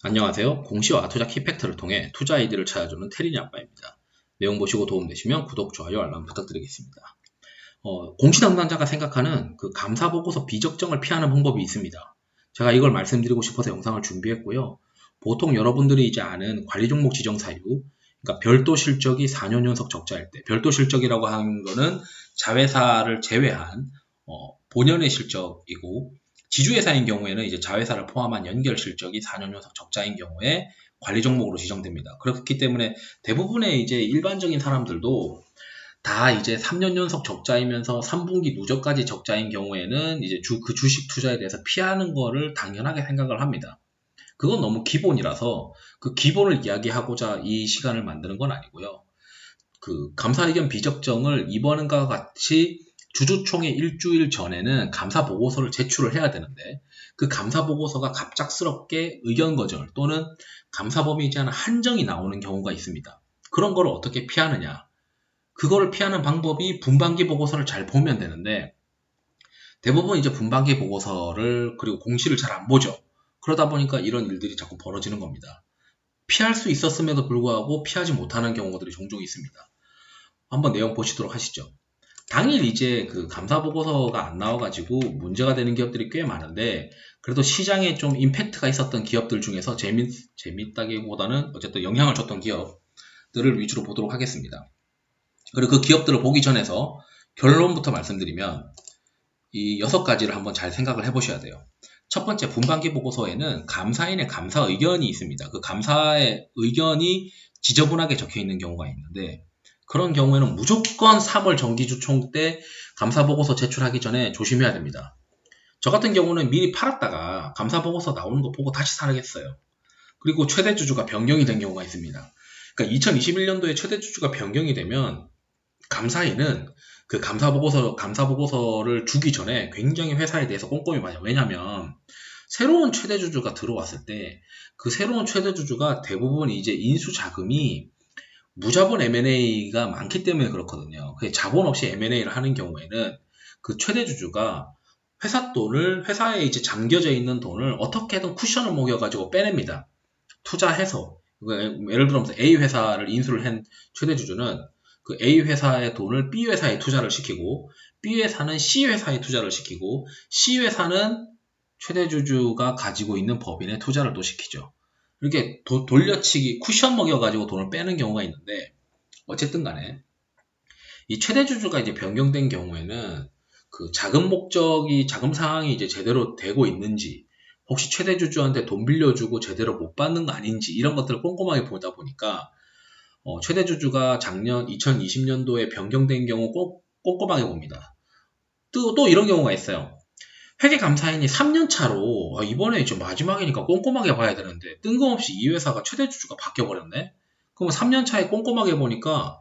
안녕하세요. 공시와 투자 키팩트를 통해 투자 아이디를 찾아주는 테린이 아빠입니다. 내용 보시고 도움되시면 구독, 좋아요, 알람 부탁드리겠습니다. 공시 담당자가 생각하는 그 감사보고서 비적정을 피하는 방법이 있습니다. 제가 이걸 말씀드리고 싶어서 영상을 준비했고요. 보통 여러분들이 이제 아는 관리 종목 지정 사유, 그러니까 별도 실적이 4년 연속 적자일 때, 별도 실적이라고 하는 거는 자회사를 제외한 본연의 실적이고, 지주회사인 경우에는 이제 자회사를 포함한 연결 실적이 4년 연속 적자인 경우에 관리 종목으로 지정됩니다. 그렇기 때문에 대부분의 이제 일반적인 사람들도 다 이제 3년 연속 적자이면서 3분기 누적까지 적자인 경우에는 이제 그 주식 투자에 대해서 피하는 거를 당연하게 생각을 합니다. 그건 너무 기본이라서 그 기본을 이야기하고자 이 시간을 만드는 건 아니고요. 그 감사 의견 비적정을 이번과 같이 주주총회 일주일 전에는 감사 보고서를 제출을 해야 되는데 그 감사 보고서가 갑작스럽게 의견 거절 또는 감사 범위에 대한 한정이 나오는 경우가 있습니다. 그런 걸 어떻게 피하느냐? 그거를 피하는 방법이 분반기 보고서를 잘 보면 되는데 대부분 이제 분반기 보고서를 그리고 공시를 잘 안 보죠. 그러다 보니까 이런 일들이 자꾸 벌어지는 겁니다. 피할 수 있었음에도 불구하고 피하지 못하는 경우들이 종종 있습니다. 한번 내용 보시도록 하시죠. 당일 이제 그 감사 보고서가 안 나와가지고 문제가 되는 기업들이 꽤 많은데 그래도 시장에 좀 임팩트가 있었던 기업들 중에서 재밌다기보다는 어쨌든 영향을 줬던 기업들을 위주로 보도록 하겠습니다. 그리고 그 기업들을 보기 전에서 결론부터 말씀드리면 이 6가지를 한번 잘 생각을 해보셔야 돼요. 첫 번째 분반기 보고서에는 감사인의 감사 의견이 있습니다. 그 감사의 의견이 지저분하게 적혀 있는 경우가 있는데 그런 경우에는 무조건 3월 정기주총 때 감사보고서 제출하기 전에 조심해야 됩니다. 저 같은 경우는 미리 팔았다가 감사보고서 나오는 거 보고 다시 사겠어요. 그리고 최대주주가 변경이 된 경우가 있습니다. 그러니까 2021년도에 최대주주가 변경이 되면 감사인은 그 감사보고서를 주기 전에 굉장히 회사에 대해서 꼼꼼히 봐요. 왜냐면 새로운 최대주주가 들어왔을 때 그 새로운 최대주주가 대부분 이제 인수 자금이 무자본 M&A가 많기 때문에 그렇거든요. 자본 없이 M&A를 하는 경우에는 그 최대주주가 회사에 이제 잠겨져 있는 돈을 어떻게든 쿠션을 먹여가지고 빼냅니다. 투자해서. 예를 들어서 A 회사를 인수를 한 최대주주는 그 A 회사의 돈을 B 회사에 투자를 시키고 B 회사는 C 회사에 투자를 시키고 C 회사는 최대주주가 가지고 있는 법인에 투자를 또 시키죠. 이렇게 돌려치기 쿠션 먹여가지고 돈을 빼는 경우가 있는데 어쨌든 간에 이 최대주주가 이제 변경된 경우에는 그 자금 상황이 이제 제대로 되고 있는지 혹시 최대주주한테 돈 빌려주고 제대로 못 받는 거 아닌지 이런 것들을 꼼꼼하게 보다 보니까 최대주주가 작년 2020년도에 변경된 경우 꼭 꼼꼼하게 봅니다. 또 이런 경우가 있어요. 회계감사인이 3년 차로 이번에 좀 마지막이니까 꼼꼼하게 봐야 되는데 뜬금없이 이 회사가 최대주주가 바뀌어버렸네? 그럼 3년 차에 꼼꼼하게 보니까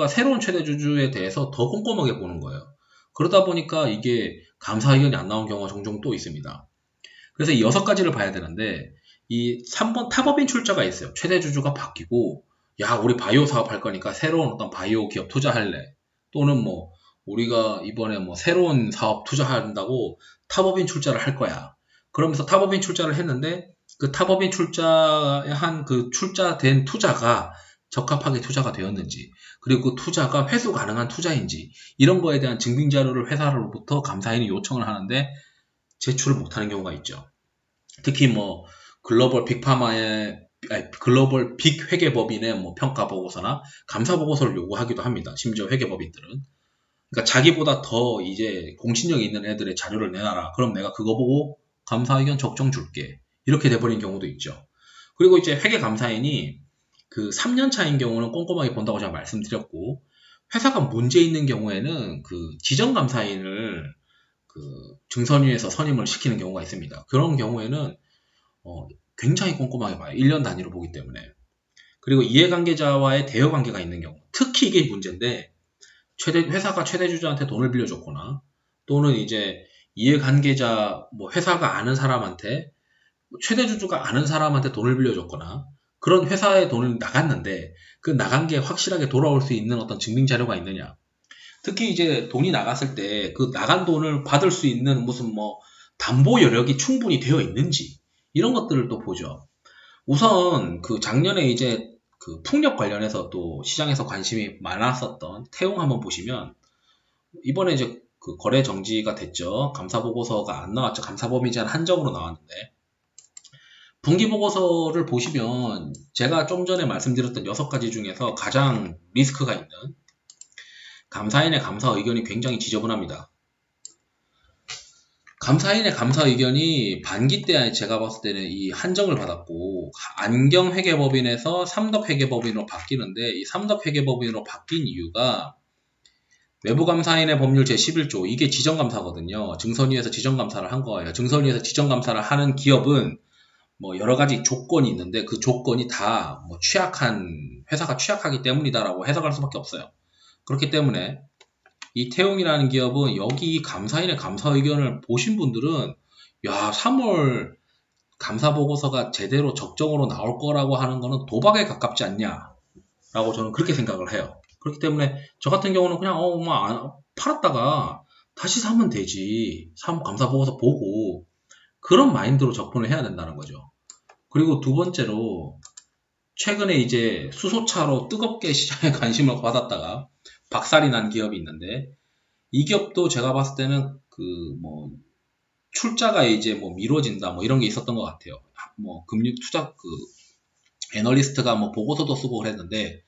새로운 최대주주에 대해서 더 꼼꼼하게 보는 거예요. 그러다 보니까 이게 감사 의견이 안 나온 경우가 종종 또 있습니다. 그래서 이 6가지를 봐야 되는데 이 3번 타법인 출자가 있어요. 최대주주가 바뀌고 야 우리 바이오 사업 할 거니까 새로운 어떤 바이오 기업 투자할래. 또는 뭐 우리가 이번에 뭐 새로운 사업 투자한다고 타법인 출자를 할 거야. 그러면서 타법인 출자를 했는데 그 타법인 출자한 그 출자된 투자가 적합하게 투자가 되었는지 그리고 그 투자가 회수 가능한 투자인지 이런 거에 대한 증빙 자료를 회사로부터 감사인이 요청을 하는데 제출을 못하는 경우가 있죠. 특히 뭐 글로벌 빅 회계법인의 뭐 평가 보고서나 감사 보고서를 요구하기도 합니다. 심지어 회계법인들은. 그러니까 자기보다 더 이제 공신력 있는 애들의 자료를 내놔라. 그럼 내가 그거 보고 감사 의견 적정 줄게. 이렇게 돼버린 경우도 있죠. 그리고 이제 회계감사인이 그 3년 차인 경우는 꼼꼼하게 본다고 제가 말씀드렸고 회사가 문제 있는 경우에는 그 지정감사인을 그 증선위에서 선임을 시키는 경우가 있습니다. 그런 경우에는 굉장히 꼼꼼하게 봐요. 1년 단위로 보기 때문에. 그리고 이해관계자와의 대여관계가 있는 경우 특히 이게 문제인데 회사가 최대주주한테 돈을 빌려줬거나 또는 이제 이해관계자 뭐 회사가 아는 사람한테 최대주주가 아는 사람한테 돈을 빌려줬거나 그런 회사에 돈을 나갔는데 그 나간 게 확실하게 돌아올 수 있는 어떤 증빙 자료가 있느냐. 특히 이제 돈이 나갔을 때 그 나간 돈을 받을 수 있는 무슨 뭐 담보 여력이 충분히 되어 있는지 이런 것들을 또 보죠. 우선 그 작년에 이제 그 풍력 관련해서 또 시장에서 관심이 많았었던 태용 한번 보시면 이번에 이제 그 거래 정지가 됐죠. 감사 보고서가 안 나왔죠. 감사 범위 제한 한정으로 나왔는데 분기 보고서를 보시면 제가 좀 전에 말씀드렸던 6가지 중에서 가장 리스크가 있는 감사인의 감사 의견이 굉장히 지저분합니다. 감사인의 감사 의견이 반기 때 제가 봤을 때는 이 한정을 받았고 안경회계법인에서 3급 회계법인으로 바뀌는데 이 3급 회계법인으로 바뀐 이유가 외부감사인의 법률 제11조 이게 지정감사거든요. 증선위에서 지정감사를 한 거예요. 증선위에서 지정감사를 하는 기업은 뭐 여러 가지 조건이 있는데 그 조건이 다 뭐 회사가 취약하기 때문이다라고 해석할 수밖에 없어요. 그렇기 때문에 이 태용이라는 기업은 여기 감사인의 감사 의견을 보신 분들은 야 3월 감사 보고서가 제대로 적정으로 나올 거라고 하는 거는 도박에 가깝지 않냐라고 저는 그렇게 생각을 해요. 그렇기 때문에 저 같은 경우는 그냥 팔았다가 다시 사면 되지. 감사 보고서 보고 그런 마인드로 접근을 해야 된다는 거죠. 그리고 두 번째로 최근에 이제 수소차로 뜨겁게 시장에 관심을 받았다가 박살이 난 기업이 있는데 이 기업도 제가 봤을 때는 그 뭐 출자가 이제 뭐 미뤄진다 뭐 이런 게 있었던 것 같아요. 뭐 금융 투자 그 애널리스트가 뭐 보고서도 쓰고 그랬는데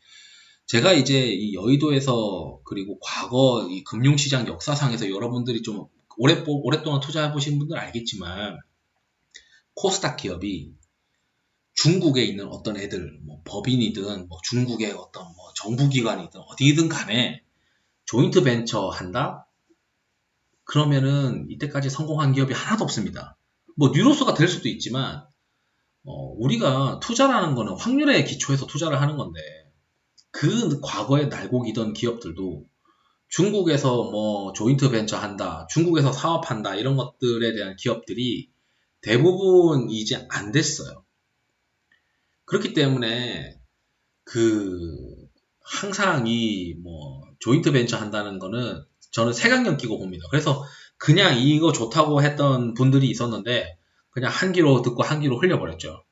제가 이제 이 여의도에서 그리고 과거 이 금융시장 역사상에서 여러분들이 좀 오랫동안 투자해 보신 분들 알겠지만 코스닥 기업이 중국에 있는 어떤 애들 뭐 법인이든 뭐 중국의 어떤 뭐 정부기관이든 어디든 간에 조인트 벤처 한다? 그러면은 이때까지 성공한 기업이 하나도 없습니다. 뭐 뉴로스가 될 수도 있지만 우리가 투자라는 거는 확률에 기초해서 투자를 하는 건데 그 과거에 날고기던 기업들도 중국에서 뭐 조인트 벤처 한다, 중국에서 사업한다 이런 것들에 대한 기업들이 대부분 이제 안 됐어요. 그렇기 때문에 항상 이 뭐 조인트 벤처 한다는 거는 저는 색안경 끼고 봅니다. 그래서 그냥 이거 좋다고 했던 분들이 있었는데 그냥 한 귀로 듣고 한 귀로 흘려버렸죠.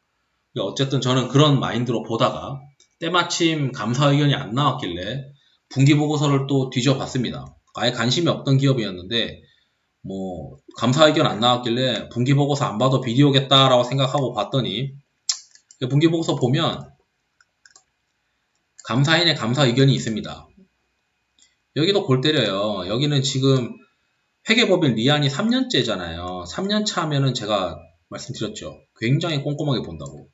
어쨌든 저는 그런 마인드로 보다가 때마침 감사 의견이 안 나왔길래 분기 보고서를 또 뒤져봤습니다. 아예 관심이 없던 기업이었는데 뭐 감사 의견 안 나왔길래 분기 보고서 안 봐도 비디오겠다라고 생각하고 봤더니 분기 보고서 보면 감사인의 감사 의견이 있습니다. 여기도 골 때려요. 여기는 지금 회계법인 리안이 3년째잖아요. 3년차 하면은 제가 말씀드렸죠. 굉장히 꼼꼼하게 본다고.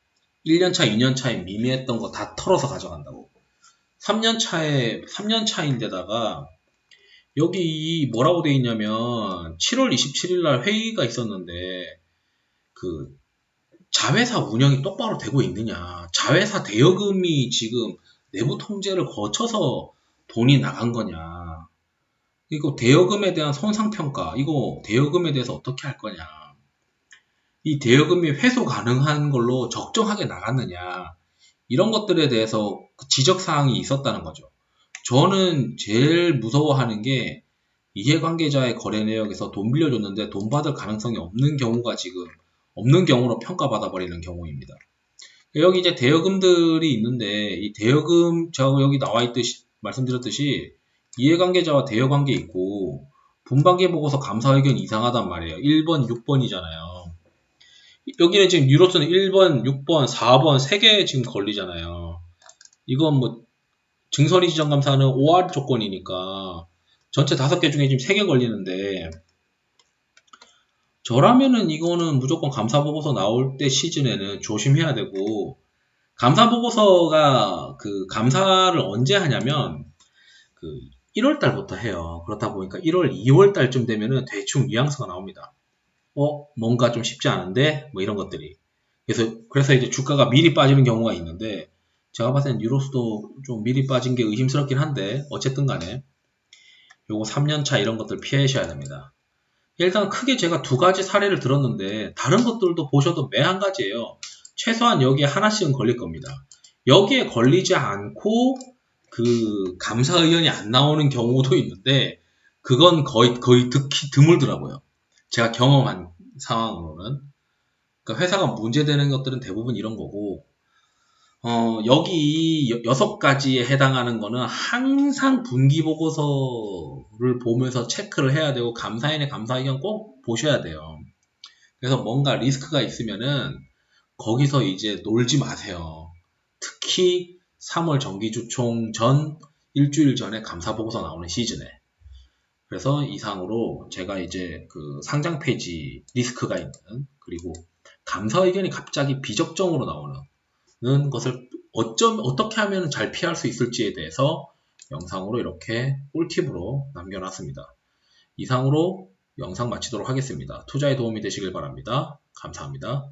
1년차, 2년차에 미미했던 거 다 털어서 가져간다고. 3년차인데다가 여기 뭐라고 돼 있냐면 7월 27일 날 회의가 있었는데 그 자회사 운영이 똑바로 되고 있느냐. 자회사 대여금이 지금 내부 통제를 거쳐서 돈이 나간 거냐. 이거 대여금에 대한 손상평가, 이거 대여금에 대해서 어떻게 할 거냐. 이 대여금이 회수 가능한 걸로 적정하게 나갔느냐. 이런 것들에 대해서 지적사항이 있었다는 거죠. 저는 제일 무서워하는 게 이해관계자의 거래 내역에서 돈 빌려줬는데 돈 받을 가능성이 없는 경우가 지금 없는 경우로 평가받아 버리는 경우입니다. 여기 이제 대여금들이 있는데 이 대여금 제가 여기 나와 있듯이 말씀드렸듯이 이해관계자와 대여관계 있고 분반기 보고서 감사 의견 이상하단 말이에요. 1번, 6번이잖아요. 여기는 지금 뉴로스는 1번, 6번, 4번 3개 지금 걸리잖아요. 이건 뭐 증설이 지정감사는 OR 조건이니까 전체 5개 중에 지금 3개 걸리는데 저라면은 이거는 무조건 감사보고서 나올 때 시즌에는 조심해야 되고 감사보고서가 그 감사를 언제 하냐면 그 1월 달부터 해요. 그렇다 보니까 1월, 2월 달쯤 되면은 대충 뉘앙스가 나옵니다. 뭔가 좀 쉽지 않은데 뭐 이런 것들이 그래서 이제 주가가 미리 빠지는 경우가 있는데 제가 봤을 땐 뉴로스도 좀 미리 빠진 게 의심스럽긴 한데 어쨌든 간에 요거 3년차 이런 것들 피하셔야 됩니다. 일단 크게 제가 2가지 사례를 들었는데 다른 것들도 보셔도 매 한 가지예요. 최소한 여기에 하나씩은 걸릴 겁니다. 여기에 걸리지 않고 그 감사 의견이 안 나오는 경우도 있는데 그건 거의 드물더라고요. 제가 경험한 상황으로는. 그러니까 회사가 문제되는 것들은 대부분 이런 거고, 여기 6가지에 해당하는 거는 항상 분기 보고서를 보면서 체크를 해야 되고, 감사인의 감사 의견 꼭 보셔야 돼요. 그래서 뭔가 리스크가 있으면은 거기서 이제 놀지 마세요. 특히 3월 정기주총 전 일주일 전에 감사 보고서 나오는 시즌에. 그래서 이상으로 제가 이제 그 상장 폐지 리스크가 있는, 그리고 감사 의견이 갑자기 비적정으로 나오는 것을 어떻게 하면 잘 피할 수 있을지에 대해서 영상으로 이렇게 꿀팁으로 남겨놨습니다. 이상으로 영상 마치도록 하겠습니다. 투자에 도움이 되시길 바랍니다. 감사합니다.